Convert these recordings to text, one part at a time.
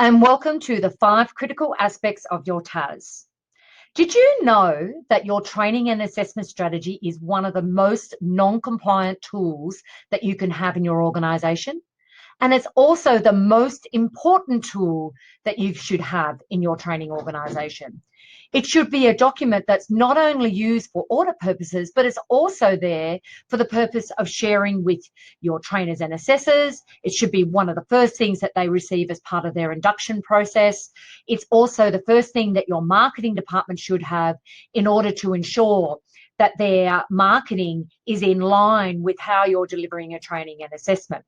and welcome to the 5 critical aspects of your TAS. Did you know that your training and assessment strategy is one of the most non-compliant tools that you can have in your organisation? And it's also the most important tool that you should have in your training organisation. It should be a document that's not only used for audit purposes, but it's also there for the purpose of sharing with your trainers and assessors. It should be one of the first things that they receive as part of their induction process. It's also the first thing that your marketing department should have in order to ensure that their marketing is in line with how you're delivering a training and assessment.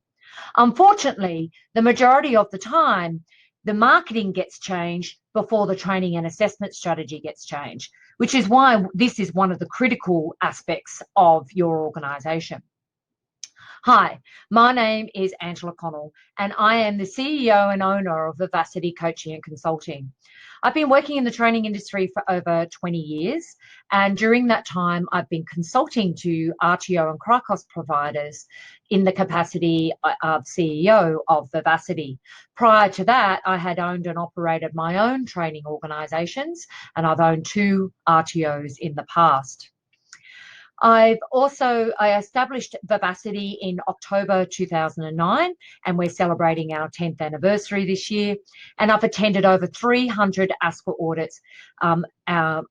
Unfortunately, the majority of the time, the marketing gets changed before the training and assessment strategy gets changed, which is why this is one of the critical aspects of your organisation. Hi, my name is Angela Connell, and I am the CEO and owner of Vivacity Coaching and Consulting. I've been working in the training industry for over 20 years, and during that time, I've been consulting to RTO and CRICOS providers in the capacity of CEO of Vivacity. Prior to that, I had owned and operated my own training organisations, and I've owned 2 RTOs in the past. I established Vivacity in October 2009, and we're celebrating our 10th anniversary this year. And I've attended over 300 ASCA audits,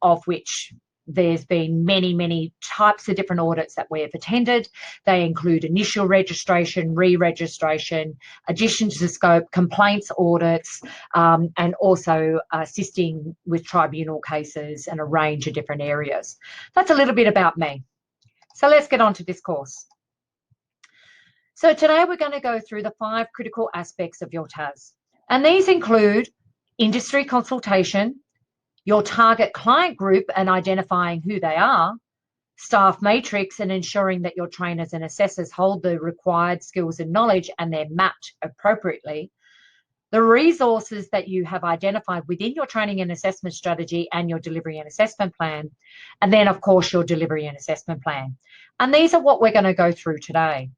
of which there's been many types of different audits that we've attended. They include initial registration, re-registration, addition to scope, complaints audits, and also assisting with tribunal cases and a range of different areas. That's a little bit about me. So let's get on to this course. So today we're going to go through the 5 critical aspects of your TAS. And these include industry consultation, your target client group and identifying who they are, staff matrix and ensuring that your trainers and assessors hold the required skills and knowledge and they're mapped appropriately, the resources that you have identified within your training and assessment strategy and your delivery and assessment plan, and then, of course, your delivery and assessment plan. And these are what we're going to go through today.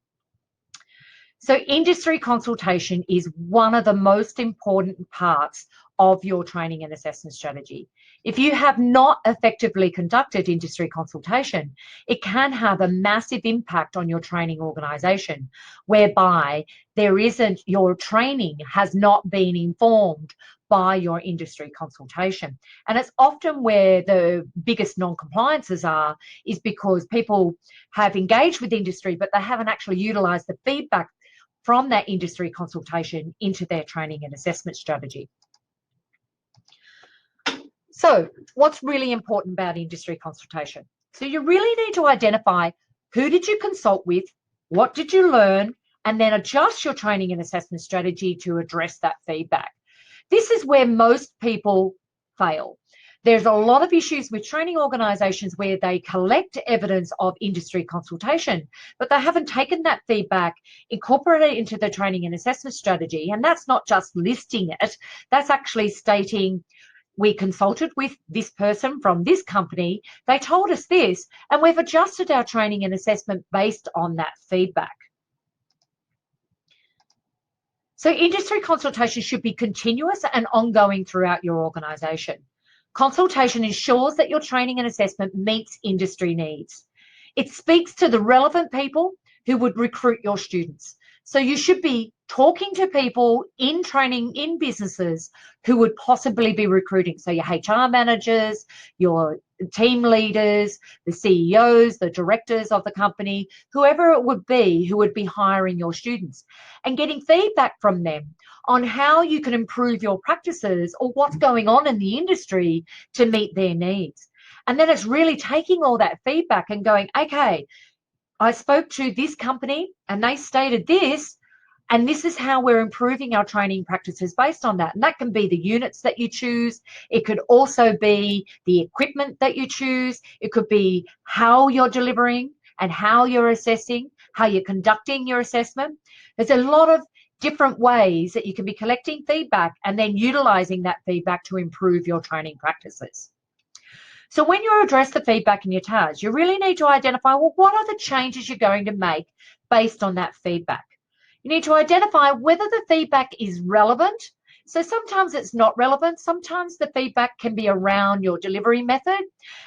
So industry consultation is one of the most important parts of your training and assessment strategy. If you have not effectively conducted industry consultation, it can have a massive impact on your training organisation, whereby your training has not been informed by your industry consultation. And it's often where the biggest non-compliances is because people have engaged with industry, but they haven't actually utilised the feedback from that industry consultation into their training and assessment strategy. So what's really important about industry consultation? So you really need to identify who did you consult with, what did you learn, and then adjust your training and assessment strategy to address that feedback. This is where most people fail. There's a lot of issues with training organisations where they collect evidence of industry consultation, but they haven't taken that feedback, incorporated it into the training and assessment strategy. And that's not just listing it, that's actually stating, we consulted with this person from this company, they told us this, and we've adjusted our training and assessment based on that feedback. So industry consultation should be continuous and ongoing throughout your organisation. Consultation ensures that your training and assessment meets industry needs. It speaks to the relevant people who would recruit your students. So you should be talking to people in training in businesses who would possibly be recruiting. So your HR managers, your team leaders, the CEOs, the directors of the company, whoever it would be who would be hiring your students, and getting feedback from them on how you can improve your practices or what's going on in the industry to meet their needs. And then it's really taking all that feedback and going, okay, I spoke to this company and they stated this, and this is how we're improving our training practices based on that. And that can be the units that you choose. It could also be the equipment that you choose. It could be how you're delivering and how you're assessing, how you're conducting your assessment. There's a lot of different ways that you can be collecting feedback and then utilising that feedback to improve your training practices. So when you address the feedback in your TAS, you really need to identify, well, what are the changes you're going to make based on that feedback? You need to identify whether the feedback is relevant So sometimes it's not relevant. Sometimes the feedback can be around your delivery method,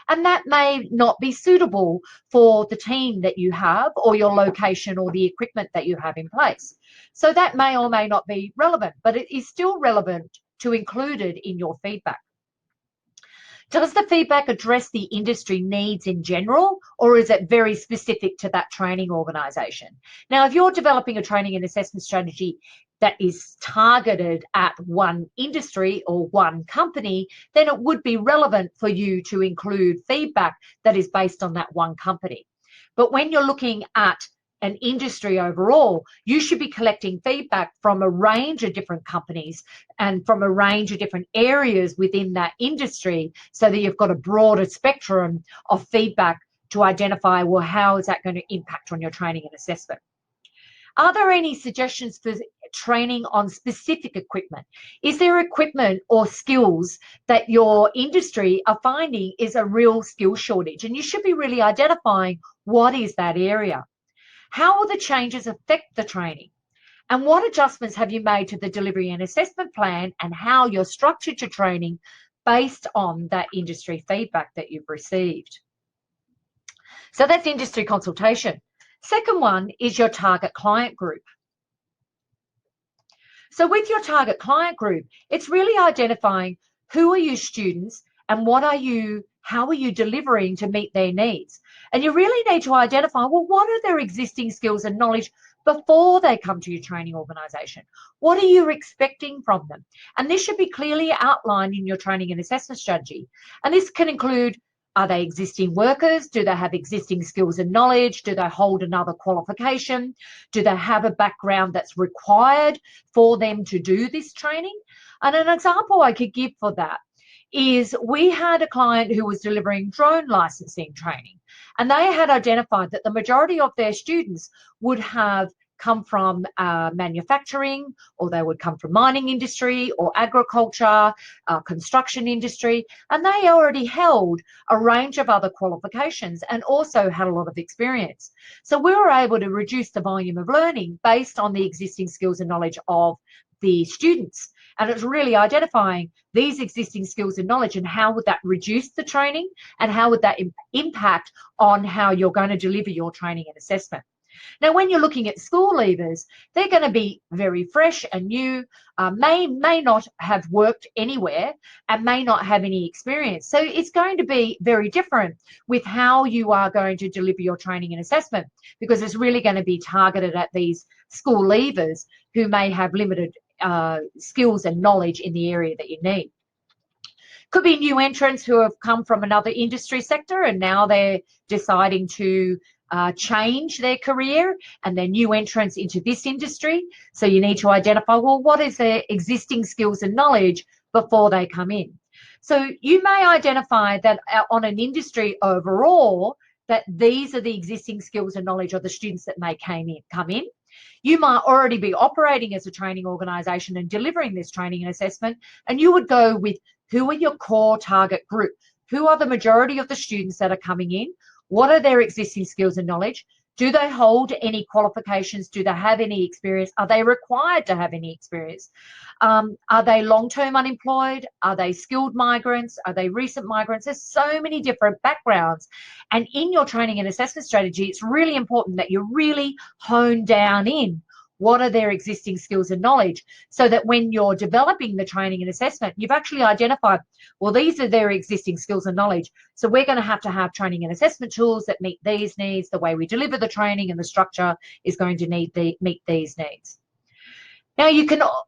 and that may not be suitable for the team that you have or your location or the equipment that you have in place. So that may or may not be relevant, but it is still relevant to include it in your feedback. Does the feedback address the industry needs in general, or is it very specific to that training organisation? Now, if you're developing a training and assessment strategy that is targeted at one industry or one company, then it would be relevant for you to include feedback that is based on that one company. But when you're looking at an industry overall, you should be collecting feedback from a range of different companies and from a range of different areas within that industry, so that you've got a broader spectrum of feedback to identify, well, how is that going to impact on your training and assessment? Are there any suggestions for training on specific equipment? Is there equipment or skills that your industry are finding is a real skill shortage? And you should be really identifying what is that area. How will the changes affect the training? And what adjustments have you made to the delivery and assessment plan, and how you're structured your training based on that industry feedback that you've received? So that's industry consultation. Second one is your target client group. So with your target client group, it's really identifying who are your students and how are you delivering to meet their needs? And you really need to identify, well, what are their existing skills and knowledge before they come to your training organisation? What are you expecting from them? And this should be clearly outlined in your training and assessment strategy. And this can include, are they existing workers? Do they have existing skills and knowledge? Do they hold another qualification? Do they have a background that's required for them to do this training? And an example I could give for that is, we had a client who was delivering drone licensing training, and they had identified that the majority of their students would have come from manufacturing, or they would come from mining industry or agriculture, construction industry, and they already held a range of other qualifications and also had a lot of experience. So we were able to reduce the volume of learning based on the existing skills and knowledge of the students. And it's really identifying these existing skills and knowledge and how would that reduce the training, and how would that impact on how you're going to deliver your training and assessment. Now, when you're looking at school leavers, they're going to be very fresh and new, may not have worked anywhere, and may not have any experience. So it's going to be very different with how you are going to deliver your training and assessment, because it's really going to be targeted at these school leavers who may have limited skills and knowledge in the area that you need. Could be new entrants who have come from another industry sector and now they're deciding to change their career, and they're new entrants into this industry. So you need to identify, well, what is their existing skills and knowledge before they come in? So you may identify that on an industry overall, that these are the existing skills and knowledge of the students that may come in. You might already be operating as a training organisation and delivering this training and assessment, and you would go with, who are your core target group? Who are the majority of the students that are coming in? What are their existing skills and knowledge? Do they hold any qualifications? Do they have any experience? Are they required to have any experience? Are they long-term unemployed? Are they skilled migrants? Are they recent migrants? There's so many different backgrounds. And in your training and assessment strategy, it's really important that you really hone down in what are their existing skills and knowledge, so that when you're developing the training and assessment, you've actually identified, well, these are their existing skills and knowledge. So we're going to have training and assessment tools that meet these needs. The way we deliver the training and the structure is going to meet these needs. Now,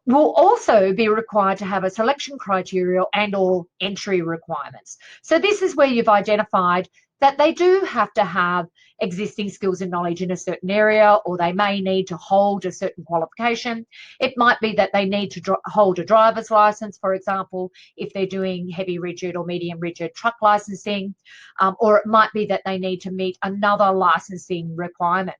will also be required to have a selection criteria and or entry requirements. So this is where you've identified that they do have to have existing skills and knowledge in a certain area, or they may need to hold a certain qualification. It might be that they need to hold a driver's license, for example, if they're doing heavy rigid or medium rigid truck licensing, or it might be that they need to meet another licensing requirement.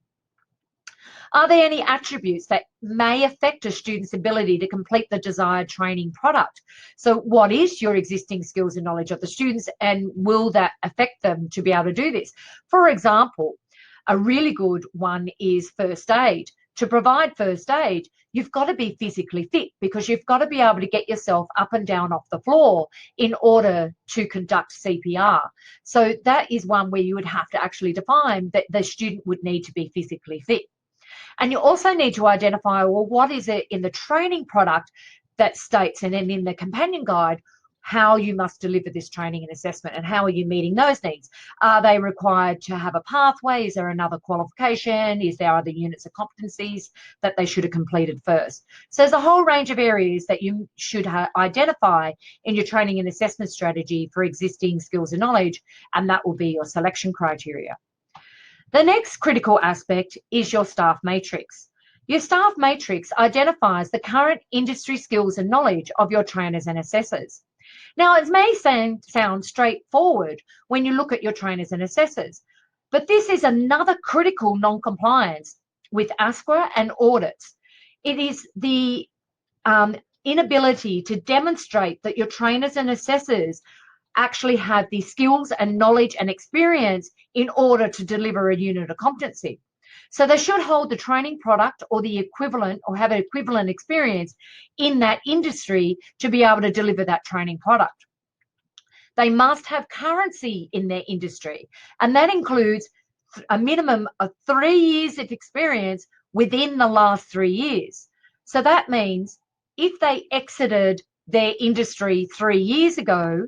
Are there any attributes that may affect a student's ability to complete the desired training product? So what is your existing skills and knowledge of the students, and will that affect them to be able to do this? For example, a really good one is first aid. To provide first aid, you've got to be physically fit, because you've got to be able to get yourself up and down off the floor in order to conduct CPR. So that is one where you would have to actually define that the student would need to be physically fit. And you also need to identify, well, what is it in the training product that states, and then in the companion guide, how you must deliver this training and assessment, and how are you meeting those needs? Are they required to have a pathway? Is there another qualification? Is there other units of competencies that they should have completed first? So there's a whole range of areas that you should identify in your training and assessment strategy for existing skills and knowledge, and that will be your selection criteria. The next critical aspect is your staff matrix. Your staff matrix identifies the current industry skills and knowledge of your trainers and assessors. Now, it may sound straightforward when you look at your trainers and assessors, but this is another critical non-compliance with ASQA and audits. It is the inability to demonstrate that your trainers and assessors actually have the skills and knowledge and experience in order to deliver a unit of competency. So they should hold the training product or the equivalent, or have an equivalent experience in that industry to be able to deliver that training product. They must have currency in their industry, and that includes a minimum of 3 years of experience within the last 3 years. So that means if they exited their industry 3 years ago,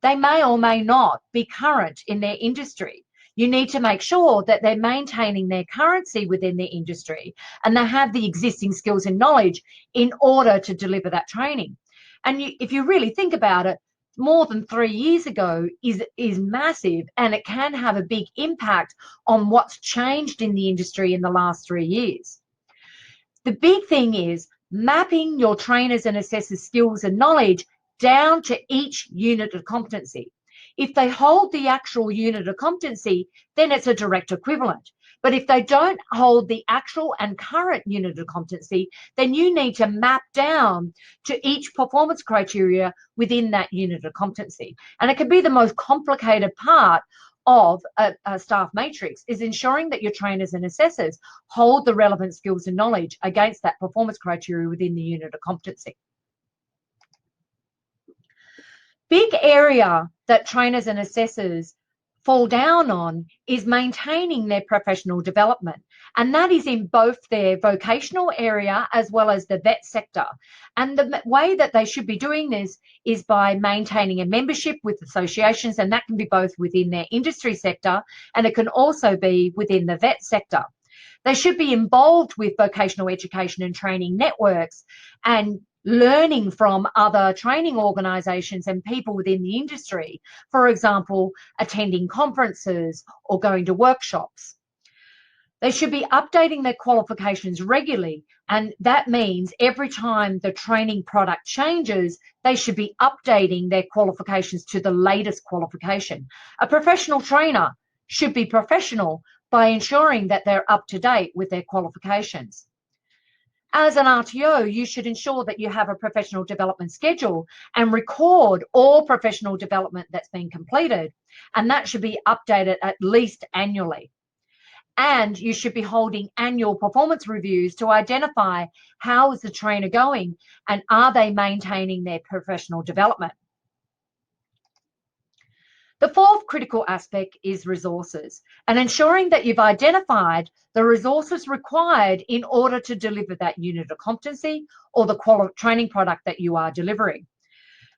they may or may not be current in their industry. You need to make sure that they're maintaining their currency within their industry, and they have the existing skills and knowledge in order to deliver that training. And if you really think about it, more than 3 years ago is massive, and it can have a big impact on what's changed in the industry in the last 3 years. The big thing is mapping your trainers and assessors' skills and knowledge down to each unit of competency. If they hold the actual unit of competency, then it's a direct equivalent. But if they don't hold the actual and current unit of competency, then you need to map down to each performance criteria within that unit of competency. And it can be the most complicated part of a staff matrix, is ensuring that your trainers and assessors hold the relevant skills and knowledge against that performance criteria within the unit of competency. Big area that trainers and assessors fall down on is maintaining their professional development, and that is in both their vocational area as well as the vet sector. And the way that they should be doing this is by maintaining a membership with associations, and that can be both within their industry sector and it can also be within the vet sector. They should be involved with vocational education and training networks and learning from other training organisations and people within the industry, for example, attending conferences or going to workshops. They should be updating their qualifications regularly, and that means every time the training product changes, they should be updating their qualifications to the latest qualification. A professional trainer should be professional by ensuring that they're up to date with their qualifications. As an RTO, you should ensure that you have a professional development schedule and record all professional development that's been completed, and that should be updated at least annually. And you should be holding annual performance reviews to identify how is the trainer going and are they maintaining their professional development. The fourth critical aspect is resources, and ensuring that you've identified the resources required in order to deliver that unit of competency or the training product that you are delivering.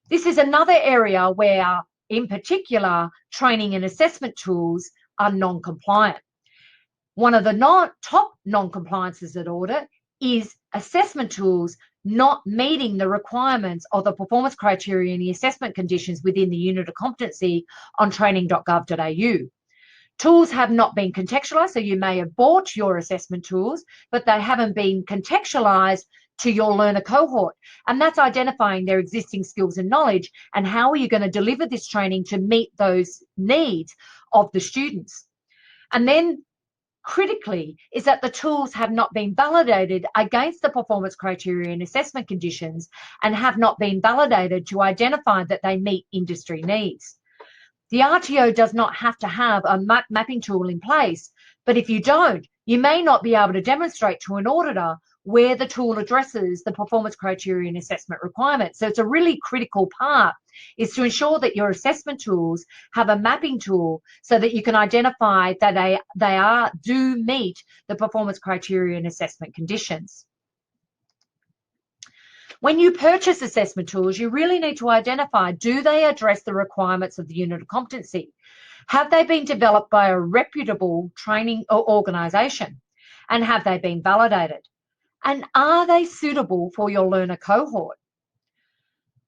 This is another area where, in particular, training and assessment tools are non-compliant. One of the top non-compliances at audit is assessment tools not meeting the requirements of the performance criteria and the assessment conditions within the unit of competency on training.gov.au. Tools have not been contextualised, so you may have bought your assessment tools, but they haven't been contextualised to your learner cohort. And that's identifying their existing skills and knowledge and how are you going to deliver this training to meet those needs of the students. And then critically is that the tools have not been validated against the performance criteria and assessment conditions and have not been validated to identify that they meet industry needs. The RTO does not have to have a mapping tool in place, but if you don't, you may not be able to demonstrate to an auditor where the tool addresses the performance criteria and assessment requirements. So it's a really critical part, is to ensure that your assessment tools have a mapping tool so that you can identify that they do meet the performance criteria and assessment conditions. When you purchase assessment tools, you really need to identify, do they address the requirements of the unit of competency? Have they been developed by a reputable training organisation? And have they been validated? And are they suitable for your learner cohort?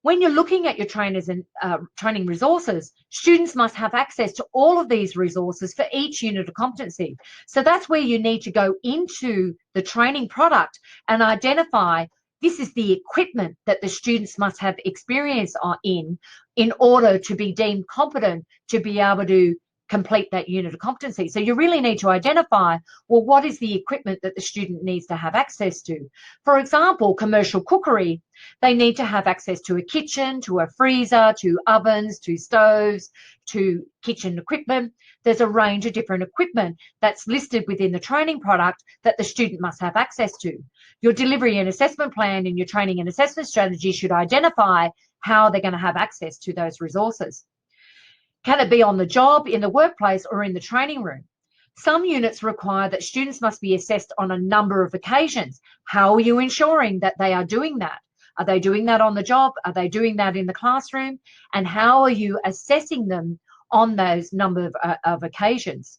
When you're looking at your trainers and training resources, students must have access to all of these resources for each unit of competency. So that's where you need to go into the training product and identify, this is the equipment that the students must have experience in order to be deemed competent to be able to complete that unit of competency. So you really need to identify, well, what is the equipment that the student needs to have access to? For example, commercial cookery, they need to have access to a kitchen, to a freezer, to ovens, to stoves, to kitchen equipment. There's a range of different equipment that's listed within the training product that the student must have access to. Your delivery and assessment plan and your training and assessment strategy should identify how they're going to have access to those resources. Can it be on the job, in the workplace, or in the training room? Some units require that students must be assessed on a number of occasions. How are you ensuring that they are doing that? Are they doing that on the job? Are they doing that in the classroom? And how are you assessing them on those number of occasions?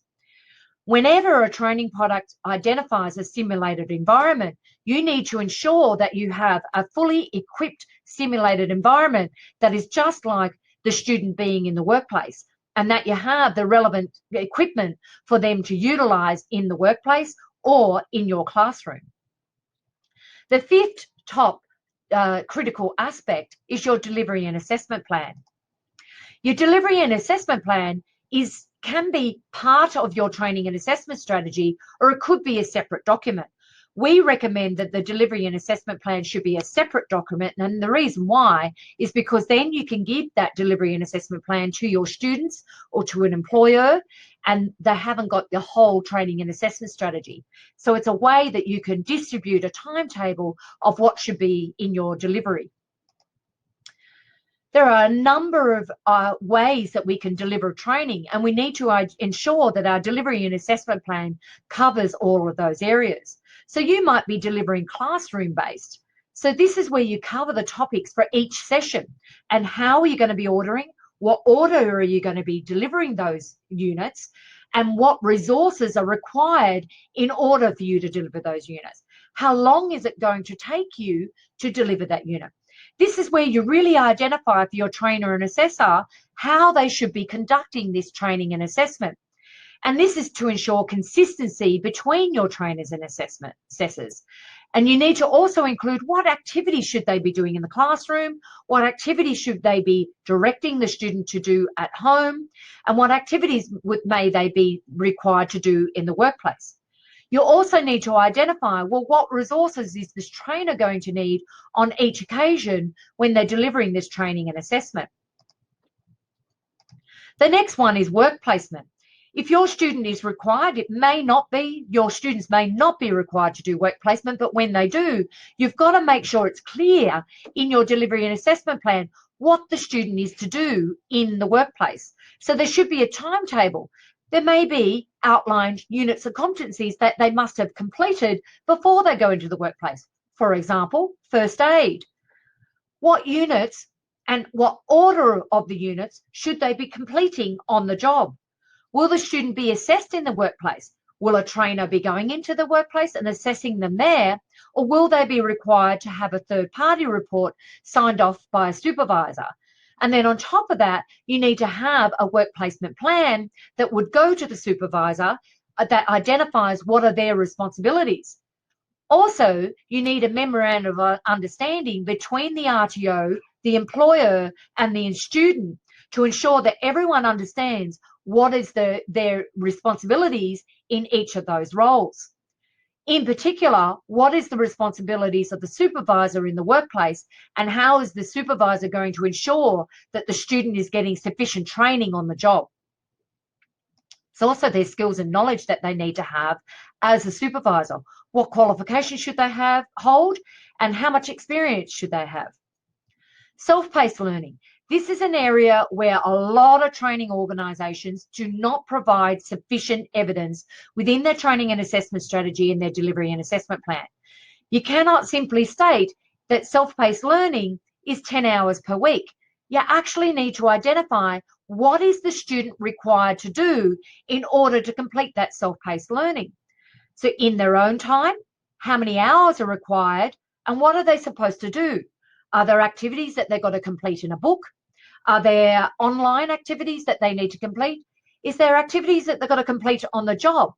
Whenever a training product identifies a simulated environment, you need to ensure that you have a fully equipped simulated environment that is just like the student being in the workplace, and that you have the relevant equipment for them to utilize in the workplace or in your classroom. The fifth top critical aspect is your delivery and assessment plan. Your delivery and assessment plan can be part of your training and assessment strategy, or it could be a separate document. We recommend that the delivery and assessment plan should be a separate document, and the reason why is because then you can give that delivery and assessment plan to your students or to an employer, and they haven't got the whole training and assessment strategy. So it's a way that you can distribute a timetable of what should be in your delivery. There are a number of ways that we can deliver training, and we need to ensure that our delivery and assessment plan covers all of those areas. So you might be delivering classroom-based. So this is where you cover the topics for each session and how are you going to be ordering, what order are you going to be delivering those units, and what resources are required in order for you to deliver those units. How long is it going to take you to deliver that unit? This is where you really identify for your trainer and assessor how they should be conducting this training and assessment. And this is to ensure consistency between your trainers and assessors. And you need to also include what activities should they be doing in the classroom, what activities should they be directing the student to do at home, and what activities may they be required to do in the workplace. You also need to identify, well, what resources is this trainer going to need on each occasion when they're delivering this training and assessment. The next one is work placement. If your student is required, your students may not be required to do work placement, but when they do, you've got to make sure it's clear in your delivery and assessment plan what the student is to do in the workplace. So there should be a timetable. There may be outlined units of competencies that they must have completed before they go into the workplace. For example, first aid. What units and what order of the units should they be completing on the job? Will the student be assessed in the workplace? Will a trainer be going into the workplace and assessing them there? Or will they be required to have a third-party report signed off by a supervisor? And then on top of that, you need to have a work placement plan that would go to the supervisor that identifies what are their responsibilities. Also, you need a memorandum of understanding between the RTO, the employer, and the student to ensure that everyone understands what is their responsibilities in each of those roles. In particular, what is the responsibilities of the supervisor in the workplace, and how is the supervisor going to ensure that the student is getting sufficient training on the job? It's also their skills and knowledge that they need to have as a supervisor. what qualifications should they hold, and how much experience should they have. Self-paced learning. This is an area where a lot of training organisations do not provide sufficient evidence within their training and assessment strategy and their delivery and assessment plan. You cannot simply state that self-paced learning is 10 hours per week. You actually need to identify what is the student required to do in order to complete that self-paced learning. So in their own time, how many hours are required, and what are they supposed to do? Are there activities that they've got to complete in a book? Are there online activities that they need to complete? Is there activities that they've got to complete on the job?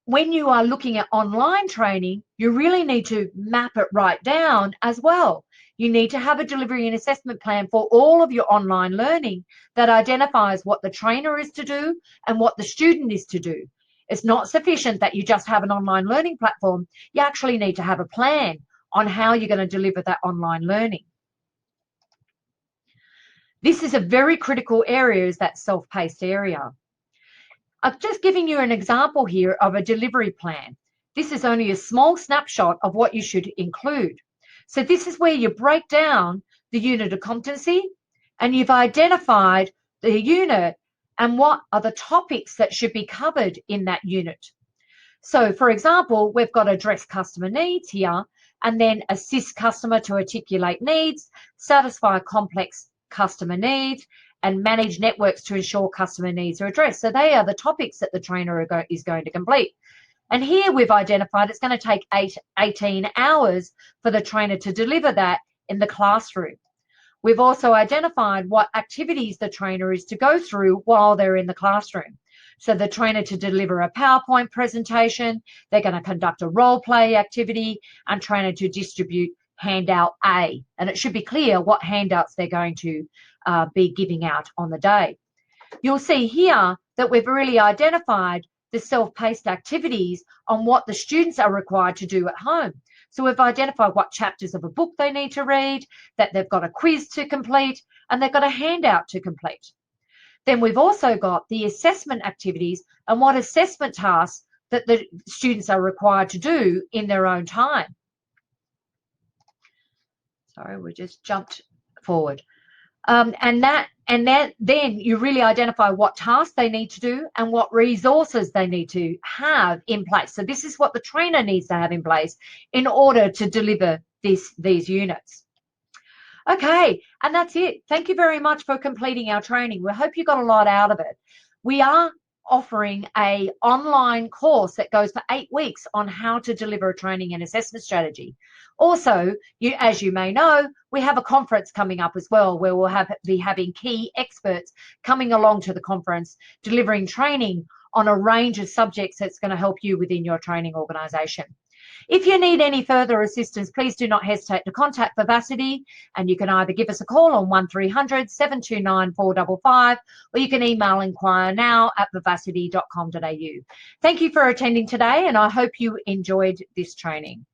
When you are looking at online training, you really need to map it right down as well. You need to have a delivery and assessment plan for all of your online learning that identifies what the trainer is to do and what the student is to do. It's not sufficient that you just have an online learning platform. You actually need to have a plan on how you're going to deliver that online learning. This is a very critical area, is that self-paced area. I've just given you an example here of a delivery plan. This is only a small snapshot of what you should include. So this is where you break down the unit of competency, and you've identified the unit and what are the topics that should be covered in that unit. So for example, we've got address customer needs here, and then assist customer to articulate needs, satisfy complex customer needs, and manage networks to ensure customer needs are addressed. So they are the topics that the trainer is going to complete. And here we've identified it's going to take 18 hours for the trainer to deliver that in the classroom. We've also identified what activities the trainer is to go through while they're in the classroom. So the trainer to deliver a PowerPoint presentation, they're going to conduct a role play activity, and trainer to distribute handout A. And it should be clear what handouts they're going to be giving out on the day. You'll see here that we've really identified the self-paced activities on what the students are required to do at home. So we've identified what chapters of a book they need to read, that they've got a quiz to complete, and they've got a handout to complete. Then we've also got the assessment activities and what assessment tasks that the students are required to do in their own time. Sorry, we just jumped forward. And then you really identify what tasks they need to do and what resources they need to have in place. So this is what the trainer needs to have in place in order to deliver these units. Okay, and that's it. Thank you very much for completing our training. We hope you got a lot out of it. We are offering an online course that goes for 8 weeks on how to deliver a training and assessment strategy. Also, as you may know, we have a conference coming up as well, where we'll be having key experts coming along to the conference, delivering training on a range of subjects that's going to help you within your training organisation. If you need any further assistance, please do not hesitate to contact Vivacity, and you can either give us a call on 1300 729 455, or you can email inquire now at vivacity.com.au. Thank you for attending today, and I hope you enjoyed this training.